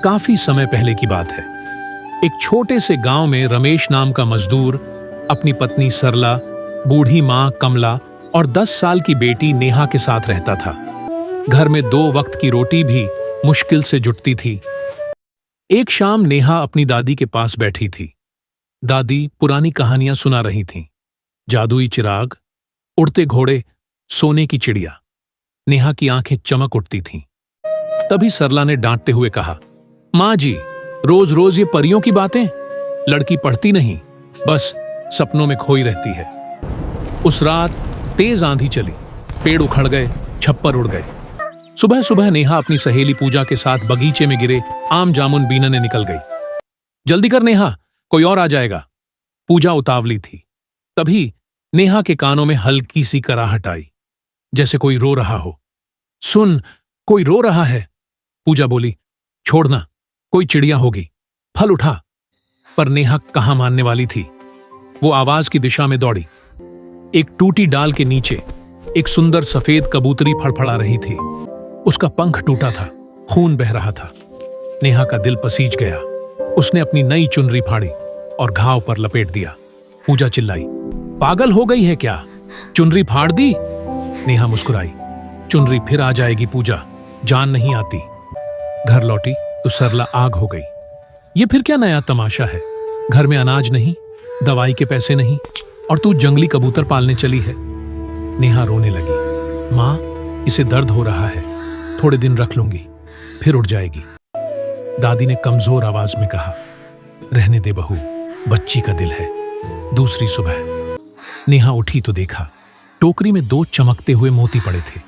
काफी समय पहले की बात है। एक छोटे से गांव में रमेश नाम का मजदूर अपनी पत्नी सरला, बूढ़ी मां कमला और 10 साल की बेटी नेहा के साथ रहता था। घर में 2 वक्त की रोटी भी मुश्किल से जुटती थी। एक शाम नेहा अपनी दादी के पास बैठी थी। दादी पुरानी कहानियां सुना रही थीं। जादुई चिराग, उड़ते घोड़े, सोने की चिड़िया। नेहा की आंखें चमक उठती थीं। तभी सरला ने डांटते हुए कहा, मां जी, रोज रोज ये परियों की बातें। लड़की पढ़ती नहीं, बस सपनों में खोई रहती है। उस रात तेज आंधी चली, पेड़ उखड़ गए, छप्पर उड़ गए। सुबह सुबह नेहा अपनी सहेली पूजा के साथ बगीचे में गिरे आम जामुन बीनने निकल गई। जल्दी कर नेहा, कोई और आ जाएगा। पूजा उतावली थी। तभी नेहा के कानों में हल्की सी कराहट आई, जैसे कोई रो रहा हो। सुन, कोई रो रहा है। पूजा बोली, छोड़ना, कोई चिड़िया होगी, फल उठा। पर नेहा कहां मानने वाली थी। वो आवाज की दिशा में दौड़ी। एक टूटी डाल के नीचे एक सुंदर सफेद कबूतरी फड़फड़ा रही थी। उसका पंख टूटा था, खून बह रहा था। नेहा का दिल पसीज गया। उसने अपनी नई चुनरी फाड़ी और घाव पर लपेट दिया। पूजा चिल्लाई, पागल हो गई है क्या? चुनरी फाड़ दी? नेहा मुस्कुराई, चुनरी फिर आ जाएगी पूजा, जान नहीं आती। घर लौटी तो सरला आग हो गई। ये फिर क्या नया तमाशा है? घर में अनाज नहीं, दवाई के पैसे नहीं, और तू जंगली कबूतर पालने चली है। नेहा रोने लगी, मां, इसे दर्द हो रहा है, थोड़े दिन रख लूंगी, फिर उड़ जाएगी। दादी ने कमजोर आवाज में कहा, रहने दे बहू, बच्ची का दिल है। दूसरी सुबह नेहा उठी तो देखा टोकरी में 2 चमकते हुए मोती पड़े थे।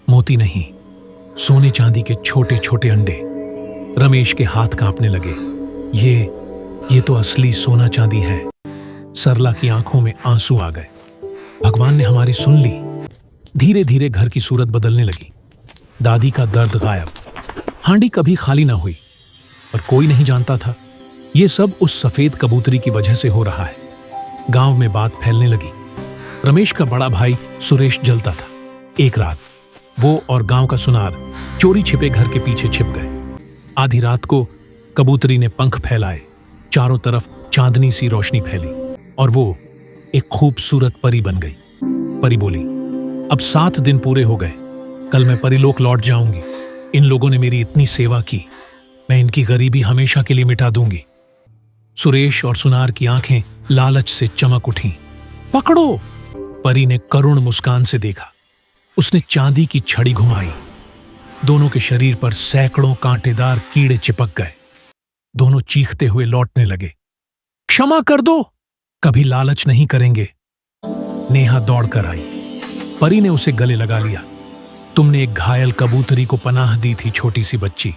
मोती नहीं, सोने चांदी के छोटे छोटे अंडे। रमेश के हाथ कांपने लगे। ये तो असली सोना चांदी है। सरला की आंखों में आंसू आ गए। भगवान ने हमारी सुन ली। धीरे धीरे घर की सूरत बदलने लगी। दादी का दर्द गायब। हांडी कभी खाली ना हुई। पर कोई नहीं जानता था, ये सब उस सफेद कबूतरी की वजह से हो रहा है। गांव में बात फैलने लगी। रमेश का बड़ा भाई सुरेश जलता था। एक रात वो और गांव का सुनार चोरी छिपे घर के पीछे छिप गए। आधी रात को कबूतरी ने पंख फैलाए, चारों तरफ चांदनी सी रोशनी फैली और वो एक खूबसूरत परी बन गई। परी बोली, अब 7 दिन पूरे हो गए, कल मैं परीलोक लौट जाऊंगी। इन लोगों ने मेरी इतनी सेवा की, मैं इनकी गरीबी हमेशा के लिए मिटा दूंगी। सुरेश और सुनार की आंखें लालच से चमक उठी। पकड़ो! परी ने करुण मुस्कान से देखा। उसने चांदी की छड़ी घुमाई। दोनों के शरीर पर सैकड़ों कांटेदार कीड़े चिपक गए। दोनों चीखते हुए लौटने लगे। क्षमा कर दो, कभी लालच नहीं करेंगे। नेहा दौड़कर आई। परी ने उसे गले लगा लिया। तुमने एक घायल कबूतरी को पनाह दी थी, छोटी सी बच्ची।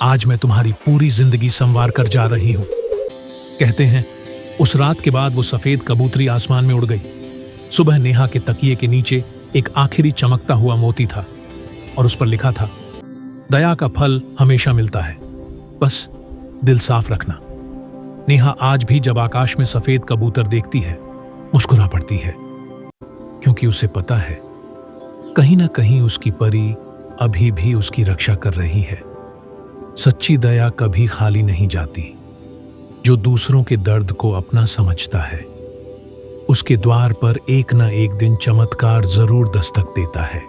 आज मैं तुम्हारी पूरी जिंदगी संवार कर जा रही हूं। कहते हैं उस रात के बाद वो सफेद कबूतरी आसमान में उड़ गई। सुबह नेहा के तकिए के नीचे एक आखिरी चमकता हुआ मोती था और उस पर लिखा था, दया का फल हमेशा मिलता है, बस दिल साफ रखना। नेहा आज भी जब आकाश में सफेद कबूतर देखती है, मुस्कुरा पड़ती है, क्योंकि उसे पता है कहीं ना कहीं उसकी परी अभी भी उसकी रक्षा कर रही है। सच्ची दया कभी खाली नहीं जाती। जो दूसरों के दर्द को अपना समझता है, उसके द्वार पर एक ना एक दिन चमत्कार जरूर दस्तक देता है।